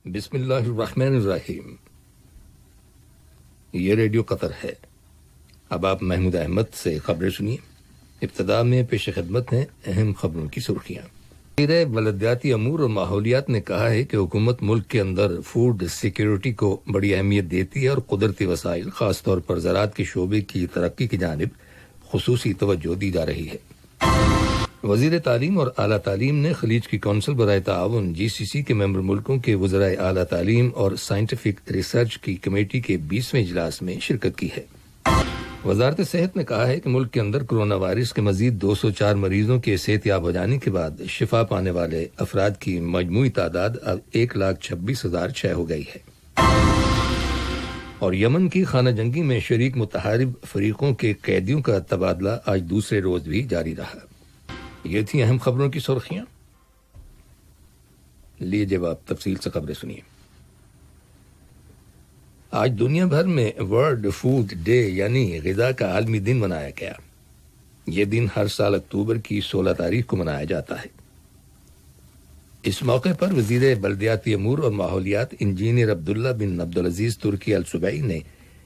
بسم اللہ الرحمن الرحیم۔ یہ ریڈیو قطر ہے۔ اب آپ محمود احمد سے خبریں سنیے۔ ابتدا میں پیش خدمت ہیں اہم خبروں کی سرخیاں۔ وزیر بلدیاتی امور اور ماحولیات نے کہا ہے کہ حکومت ملک کے اندر فوڈ سیکیورٹی کو بڑی اہمیت دیتی ہے اور قدرتی وسائل خاص طور پر زراعت کے شعبے کی ترقی کی جانب خصوصی توجہ دی جا رہی ہے۔ وزیر تعلیم اور اعلیٰ تعلیم نے خلیج کی کونسل برائے تعاون GCC کے ممبر ملکوں کے وزرائے اعلیٰ تعلیم اور سائنٹیفک ریسرچ کی کمیٹی کے 20ویں اجلاس میں شرکت کی ہے۔ وزارت صحت نے کہا ہے کہ ملک کے اندر کرونا وائرس کے مزید 204 مریضوں کے صحت یاب ہو جانے کے بعد شفا پانے والے افراد کی مجموعی تعداد اب 1,26,006 ہو گئی ہے۔ اور یمن کی خانہ جنگی میں شریک متحارب فریقوں کے قیدیوں کا تبادلہ آج دوسرے روز بھی جاری رہا۔ یہ تھی اہم خبروں کی سرخیاں۔ لیجیے اب آپ تفصیل سے خبریں سنیے۔ آج دنیا بھر میں ورلڈ فوڈ ڈے یعنی غذا کا عالمی دن منایا گیا۔ یہ دن ہر سال اکتوبر کی 16 تاریخ کو منایا جاتا ہے۔ اس موقع پر وزیر بلدیاتی امور اور ماحولیات انجینئر عبداللہ بن عبدالعزیز ترکی السبیعی نے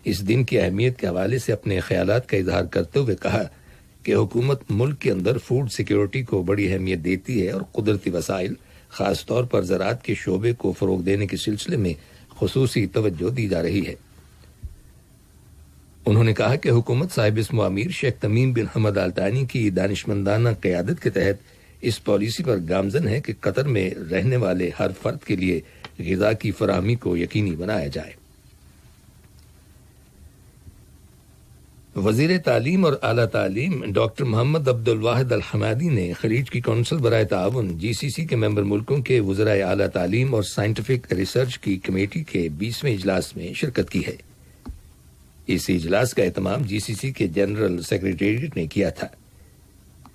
اس دن کی اہمیت کے حوالے سے اپنے خیالات کا اظہار کرتے ہوئے کہا کہ حکومت ملک کے اندر فوڈ سیکیورٹی کو بڑی اہمیت دیتی ہے اور قدرتی وسائل خاص طور پر زراعت کے شعبے کو فروغ دینے کے سلسلے میں خصوصی توجہ دی جا رہی ہے۔ انہوں نے کہا کہ حکومت صاحب اسم امیر شیخ تمیم بن حمد آل ثانی کی دانشمندانہ قیادت کے تحت اس پالیسی پر گامزن ہے کہ قطر میں رہنے والے ہر فرد کے لیے غذا کی فراہمی کو یقینی بنایا جائے۔ وزیر تعلیم اور اعلیٰ تعلیم ڈاکٹر محمد عبد الواحد الحمادی نے خلیج کی کونسل برائے تعاون GCC کے ممبر ملکوں کے وزرائے اعلیٰ تعلیم اور سائنٹیفک ریسرچ کی کمیٹی کے 20ویں اجلاس میں شرکت کی ہے۔ اس اجلاس کا اہتمام GCC کے جنرل سیکریٹریٹ نے کیا تھا۔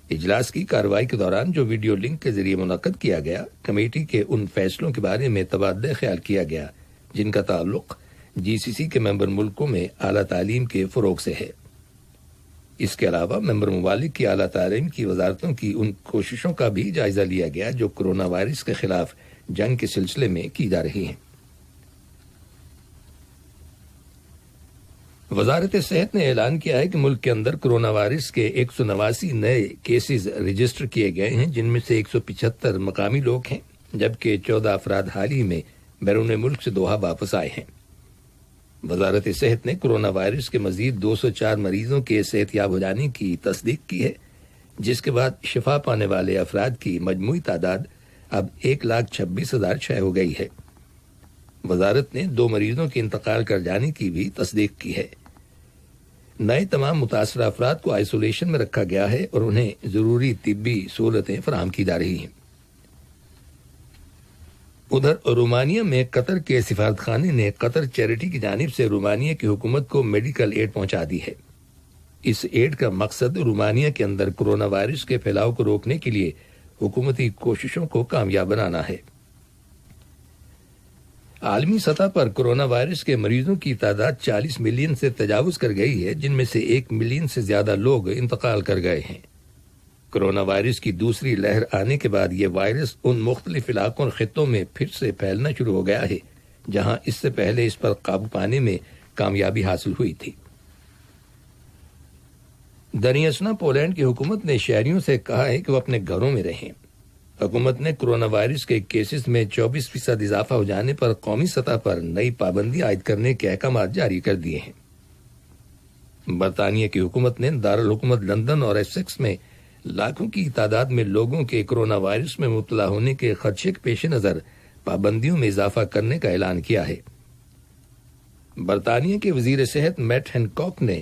اجلاس کی کارروائی کے دوران جو ویڈیو لنک کے ذریعے منعقد کیا گیا، کمیٹی کے ان فیصلوں کے بارے میں تبادلہ خیال کیا گیا جن کا تعلق GCC کے ممبر ملکوں میں اعلیٰ تعلیم کے فروغ سے ہے۔ اس کے علاوہ ممبر ممالک کی اعلیٰ تعلیم کی وزارتوں کی ان کوششوں کا بھی جائزہ لیا گیا جو کرونا وائرس کے خلاف جنگ کے سلسلے میں کی جا رہی ہیں۔ وزارت صحت نے اعلان کیا ہے کہ ملک کے اندر کرونا وائرس کے 189 نئے کیسز رجسٹر کیے گئے ہیں، جن میں سے 175 مقامی لوگ ہیں، جبکہ 14 افراد حال ہی میں بیرون ملک سے دوحہ واپس آئے ہیں۔ وزارت صحت نے کرونا وائرس کے مزید 204 مریضوں کے صحت یاب ہو جانے کی تصدیق کی ہے، جس کے بعد شفا پانے والے افراد کی مجموعی تعداد اب 1,26,006 ہو گئی ہے۔ وزارت نے 2 مریضوں کے انتقال کر جانے کی بھی تصدیق کی ہے۔ نئے تمام متاثرہ افراد کو آئسولیشن میں رکھا گیا ہے اور انہیں ضروری طبی سہولتیں فراہم کی جا رہی ہیں۔ ادھر رومانیہ میں قطر کے سفارت خانے نے قطر چیریٹی کی جانب سے رومانیہ کی حکومت کو میڈیکل ایڈ پہنچا دی ہے۔ اس ایڈ کا مقصد رومانیہ کے اندر کرونا وائرس کے پھیلاؤ کو روکنے کے لیے حکومتی کوششوں کو کامیاب بنانا ہے۔ عالمی سطح پر کرونا وائرس کے مریضوں کی تعداد 40 ملین سے تجاوز کر گئی ہے، جن میں سے 1 ملین سے زیادہ لوگ انتقال کر گئے ہیں۔ کرونا وائرس کی دوسری لہر آنے کے بعد یہ وائرس ان مختلف علاقوں اور خطوں میں پھر سے پھیلنا شروع ہو گیا ہے جہاں اس سے پہلے اس پر قابو پانے میں کامیابی حاصل ہوئی تھی۔ دریں پولینڈ کی حکومت نے شہریوں سے کہا ہے کہ وہ اپنے گھروں میں رہیں۔ حکومت نے کرونا وائرس کے کیسز میں 24% اضافہ ہو جانے پر قومی سطح پر نئی پابندی عائد کرنے کے احکامات جاری کر دیے ہیں۔ برطانیہ کی حکومت نے دارالحکومت لندن اور ایسیکس میں لاکھوں کی تعداد میں لوگوں کے کرونا وائرس میں مبتلا ہونے کے خدشے کے پیش نظر پابندیوں میں اضافہ کرنے کا اعلان کیا ہے۔ برطانیہ کے وزیر صحت میٹ ہینکاک نے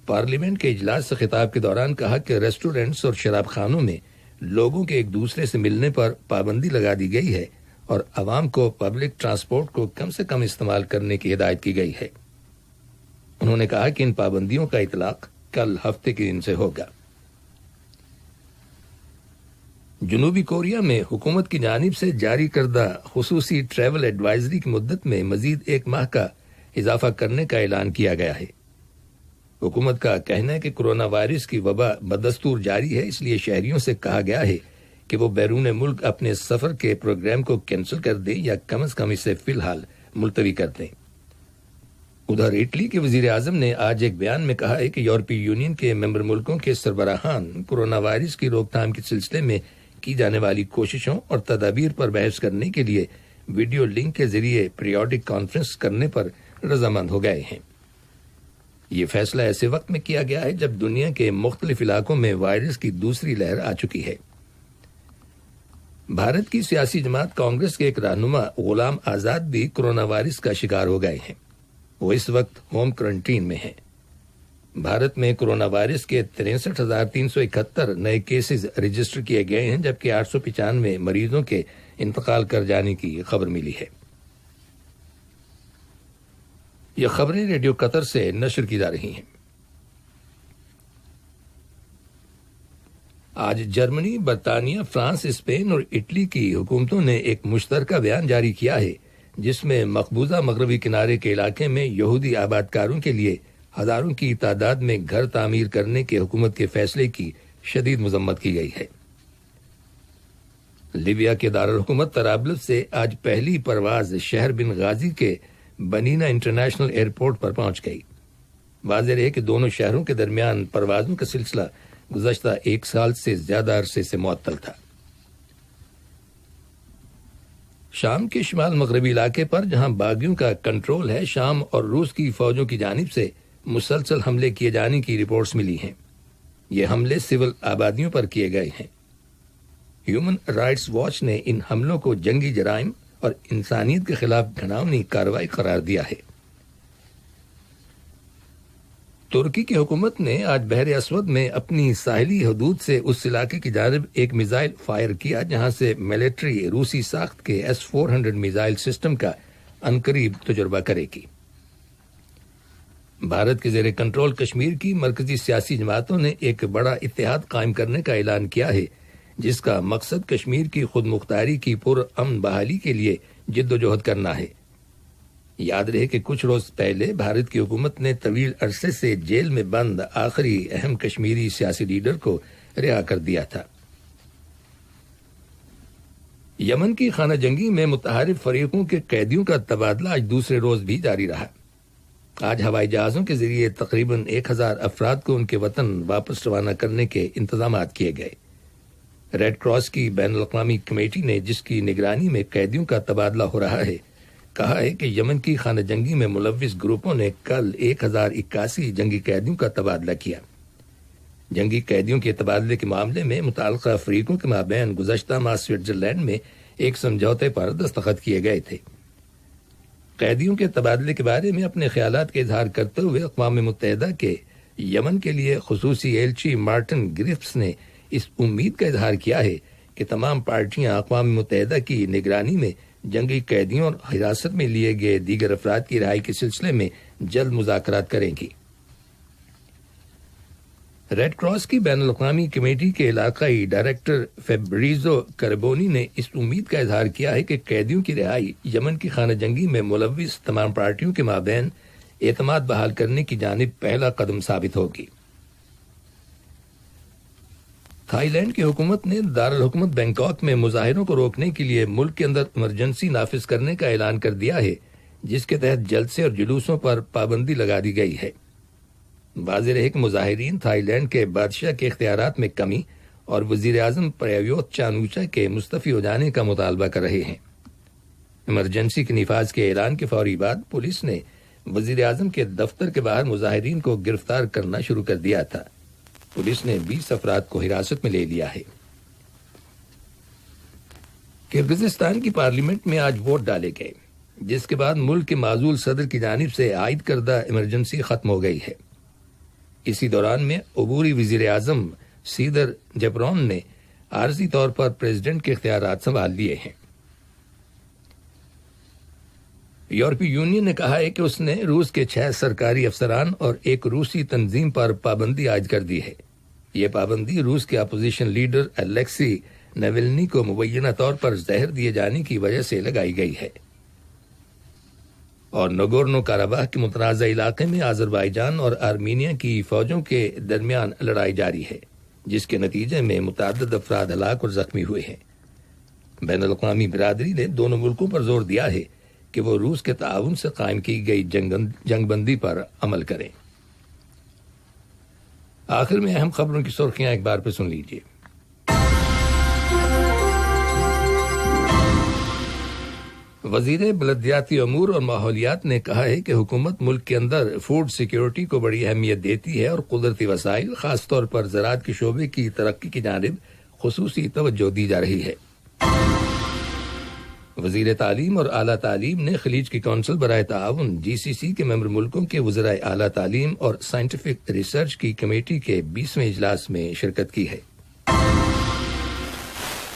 پارلیمنٹ کے اجلاس سے خطاب کے دوران کہا کہ ریسٹورنٹس اور شراب خانوں میں لوگوں کے ایک دوسرے سے ملنے پر پابندی لگا دی گئی ہے اور عوام کو پبلک ٹرانسپورٹ کو کم سے کم استعمال کرنے کی ہدایت کی گئی ہے۔ انہوں نے کہا کہ ان پابندیوں کا اطلاق کل ہفتے کے دن سے ہوگا۔ جنوبی کوریا میں حکومت کی جانب سے جاری کردہ خصوصی ٹریول ایڈوائزری کی مدت میں مزید 1 ماہ کا اضافہ کرنے کا اعلان کیا گیا ہے۔ حکومت کا کہنا ہے کہ کرونا وائرس کی وبا بدستور جاری ہے، اس لیے شہریوں سے کہا گیا ہے کہ وہ بیرون ملک اپنے سفر کے پروگرام کو کینسل کر دیں یا کم از کم اسے فی الحال ملتوی کر دیں۔ ادھر اٹلی کے وزیر اعظم نے آج ایک بیان میں کہا ہے کہ یورپی یونین کے ممبر ملکوں کے سربراہان کورونا وائرس کی روک تھام کے سلسلے میں کی جانے والی کوششوں اور تدابیر پر بحث کرنے کے لیے ویڈیو لنک کے ذریعے پیریوڈک کانفرنس کرنے پر رضامند ہو گئے ہیں۔ یہ فیصلہ ایسے وقت میں کیا گیا ہے جب دنیا کے مختلف علاقوں میں وائرس کی دوسری لہر آ چکی ہے۔ بھارت کی سیاسی جماعت کانگریس کے ایک رہنما غلام آزاد بھی کورونا وائرس کا شکار ہو گئے ہیں۔ وہ اس وقت ہوم کوارنٹین میں ہیں۔ بھارت میں کورونا وائرس کے 63,371 نئے کیسز رجسٹر کیے گئے ہیں، جبکہ 895 مریضوں کے انتقال کر جانے کی خبر ملی ہے۔ یہ خبریں ریڈیو قطر سے نشر کی جا رہی ہیں۔ آج جرمنی، برطانیہ، فرانس، اسپین اور اٹلی کی حکومتوں نے ایک مشترکہ بیان جاری کیا ہے جس میں مقبوضہ مغربی کنارے کے علاقے میں یہودی آباد کاروں کے لیے ہزاروں کی تعداد میں گھر تعمیر کرنے کے حکومت کے فیصلے کی شدید مذمت کی گئی ہے۔ لیبیا کے دارالحکومت طرابلس سے آج پہلی پرواز شہر بن غازی کے بنینا انٹرنیشنل ایئرپورٹ پر پہنچ گئی۔ واضح رہے کہ دونوں شہروں کے درمیان پروازوں کا سلسلہ گزشتہ ایک سال سے زیادہ عرصے سے معطل تھا۔ شام کے شمال مغربی علاقے پر جہاں باغیوں کا کنٹرول ہے، شام اور روس کی فوجوں کی جانب سے مسلسل حملے کیے جانے کی رپورٹس ملی ہیں۔ یہ حملے سول آبادیوں پر کیے گئے ہیں۔ ہیومن رائٹس واچ نے ان حملوں کو جنگی جرائم اور انسانیت کے خلاف گھناؤنی کارروائی قرار دیا ہے۔ ترکی کی حکومت نے آج بحر اسود میں اپنی ساحلی حدود سے اس علاقے کی جانب ایک میزائل فائر کیا جہاں سے ملٹری روسی ساخت کے S-400 میزائل سسٹم کا عنقریب تجربہ کرے گی۔ بھارت کے زیر کنٹرول کشمیر کی مرکزی سیاسی جماعتوں نے ایک بڑا اتحاد قائم کرنے کا اعلان کیا ہے جس کا مقصد کشمیر کی خود مختاری کی پرامن بحالی کے لیے جد و جہد کرنا ہے۔ یاد رہے کہ کچھ روز پہلے بھارت کی حکومت نے طویل عرصے سے جیل میں بند آخری اہم کشمیری سیاسی لیڈر کو رہا کر دیا تھا۔ یمن کی خانہ جنگی میں متحارب فریقوں کے قیدیوں کا تبادلہ آج دوسرے روز بھی جاری رہا۔ آج ہوائی جہازوں کے ذریعے تقریباً 1000 افراد کو ان کے وطن واپس روانہ کرنے کے انتظامات کیے گئے۔ ریڈ کراس کی بین الاقوامی کمیٹی نے، جس کی نگرانی میں قیدیوں کا تبادلہ ہو رہا ہے، کہا ہے کہ یمن کی خانہ جنگی میں ملوث گروپوں نے کل 1081 جنگی قیدیوں کا تبادلہ کیا۔ جنگی قیدیوں کے تبادلے کے معاملے میں متعلقہ فریقوں کے مابین گزشتہ ماہ سوئٹزرلینڈ میں ایک سمجھوتے پر دستخط کیے گئے تھے۔ قیدیوں کے تبادلے کے بارے میں اپنے خیالات کا اظہار کرتے ہوئے اقوام متحدہ کے یمن کے لیے خصوصی ایلچی مارٹن گرفٹس نے اس امید کا اظہار کیا ہے کہ تمام پارٹیاں اقوام متحدہ کی نگرانی میں جنگی قیدیوں اور حراست میں لیے گئے دیگر افراد کی رہائی کے سلسلے میں جلد مذاکرات کریں گی۔ ریڈ کراس کی بین الاقوامی کمیٹی کے علاقائی ڈائریکٹر فیبریزو کربونی نے اس امید کا اظہار کیا ہے کہ قیدیوں کی رہائی یمن کی خانہ جنگی میں ملوث تمام پارٹیوں کے مابین اعتماد بحال کرنے کی جانب پہلا قدم ثابت ہوگی۔ تھائی لینڈ کی حکومت نے دارالحکومت بینکاک میں مظاہروں کو روکنے کے لیے ملک کے اندر ایمرجنسی نافذ کرنے کا اعلان کر دیا ہے، جس کے تحت جلسے اور جلوسوں پر پابندی لگا دی گئی ہے۔ واضح رہے کہ مظاہرین تھائی لینڈ کے بادشاہ کے اختیارات میں کمی اور وزیر اعظم پریوت چان اوچا کے مستعفی ہو جانے کا مطالبہ کر رہے ہیں۔ ایمرجنسی کے نفاذ کے اعلان کے فوری بعد پولیس نے وزیر اعظم کے دفتر کے باہر مظاہرین کو گرفتار کرنا شروع کر دیا تھا۔ پولیس نے 20 افراد کو حراست میں لے لیا ہے۔ کرغزستان کی پارلیمنٹ میں آج ووٹ ڈالے گئے، جس کے بعد ملک کے معزول صدر کی جانب سے عائد کردہ ایمرجنسی ختم ہو گئی ہے۔ اسی دوران میں عبوری وزیر اعظم سیدر جبرون نے عارضی طور پر پریزیڈنٹ کے اختیارات سنبھال لیے ہیں۔ یورپی یونین نے کہا ہے کہ اس نے روس کے 6 سرکاری افسران اور ایک روسی تنظیم پر پابندی عائد کر دی ہے۔ یہ پابندی روس کے اپوزیشن لیڈر الیکسی ناوالنی کو مبینہ طور پر زہر دیے جانے کی وجہ سے لگائی گئی ہے۔ اور نگورنو کاراباخ کے متنازع علاقے میں آذربائیجان اور آرمینیا کی فوجوں کے درمیان لڑائی جاری ہے۔ جس کے نتیجے میں متعدد افراد ہلاک اور زخمی ہوئے ہیں۔ بین الاقوامی برادری نے دونوں ملکوں پر زور دیا ہے کہ وہ روس کے تعاون سے قائم کی گئی جنگ بندی پر عمل کریں۔ آخر میں اہم خبروں کی سرخیاں ایک بار پہ سن لیجیے۔ وزیر بلدیاتی امور اور ماحولیات نے کہا ہے کہ حکومت ملک کے اندر فوڈ سیکیورٹی کو بڑی اہمیت دیتی ہے اور قدرتی وسائل خاص طور پر زراعت کے شعبے کی ترقی کی جانب خصوصی توجہ دی جا رہی ہے۔ وزیر تعلیم اور اعلیٰ تعلیم نے خلیج کی کونسل برائے تعاون GCC کے ممبر ملکوں کے وزرائے اعلیٰ تعلیم اور سائنٹیفک ریسرچ کی کمیٹی کے 20ویں اجلاس میں شرکت کی ہے۔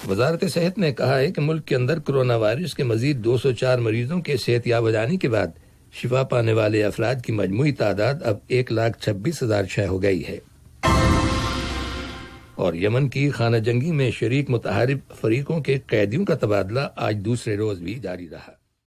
وزارت صحت نے کہا ہے کہ ملک کے اندر کرونا وائرس کے مزید 204 مریضوں کے صحت یاب ہو جانے کے بعد شفا پانے والے افراد کی مجموعی تعداد اب 1,26,006 ہو گئی ہے۔ اور یمن کی خانہ جنگی میں شریک متحارب فریقوں کے قیدیوں کا تبادلہ آج دوسرے روز بھی جاری رہا۔